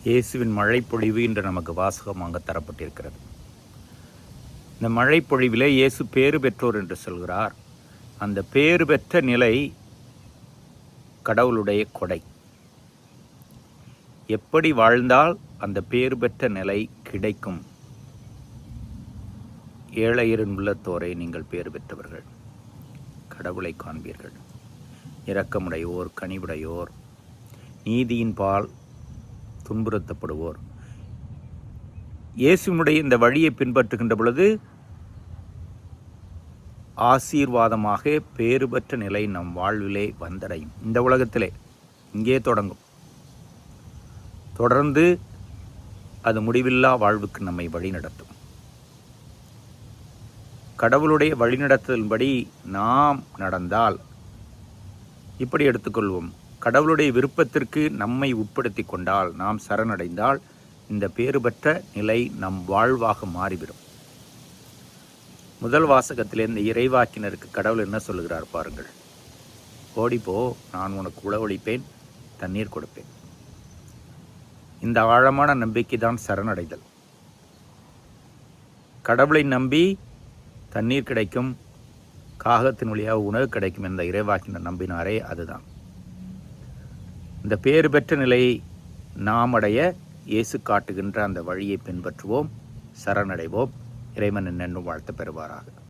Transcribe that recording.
இயேசுவின் மழைப்பொழிவு இன்று நமக்கு வாசகமாக தரப்பட்டிருக்கிறது. இந்த மழைப்பொழிவிலே இயேசு பேறு பெற்றோர் என்று சொல்கிறார். அந்த பேறு பெற்ற நிலை கடவுளுடைய கொடை. எப்படி வாழ்ந்தால் அந்த பேறு பெற்ற நிலை கிடைக்கும்? ஏழையரின் உள்ளத்தோரை நீங்கள் பேறு பெற்றவர்கள், கடவுளை காண்பீர்கள். இரக்கமுடையோர், கனிவுடையோர், நீதியின் பால் துன்புறுத்தப்படுவோர். இயேசுவினுடைய இந்த வழியை பின்பற்றுகின்ற பொழுது ஆசீர்வாதமாக பேறு பெற்ற நிலை நம் வாழ்விலே வந்தடையும். இந்த உலகத்திலே இங்கே தொடங்கும், தொடர்ந்து அது முடிவில்லா வாழ்வுக்கு நம்மை வழிநடத்தும். கடவுளுடைய வழிநடத்தலின்படி நாம் நடந்தால், இப்படி எடுத்துக்கொள்வோம், கடவுளுடைய விருப்பத்திற்கு நம்மை உட்படுத்தி கொண்டால், நாம் சரணடைந்தால், இந்த பேறு பெற்ற நிலை நம் வாழ்வாக மாறிவிடும். முதல் வாசகத்திலே இந்த இறைவாக்கினருக்கு கடவுள் என்ன சொல்லுகிறார் பாருங்கள். ஓடிப்போ, நான் உனக்கு உணவளிப்பேன், தண்ணீர் கொடுப்பேன். இந்த ஆழமான நம்பிக்கை தான் சரணடைதல். கடவுளை நம்பி தண்ணீர் கிடைக்கும், காகத்தின் வழியாக உணவு கிடைக்கும் என்ற இறைவாக்கினர் நம்பினாரே, அதுதான். இந்த பேறு பெற்ற நிலையை நாம் அடைய இயேசு காட்டுகின்ற அந்த வழியை பின்பற்றுவோம், சரணடைவோம். இறைவன் என்னென்னும் வாழ்த்து பெறுவாராக.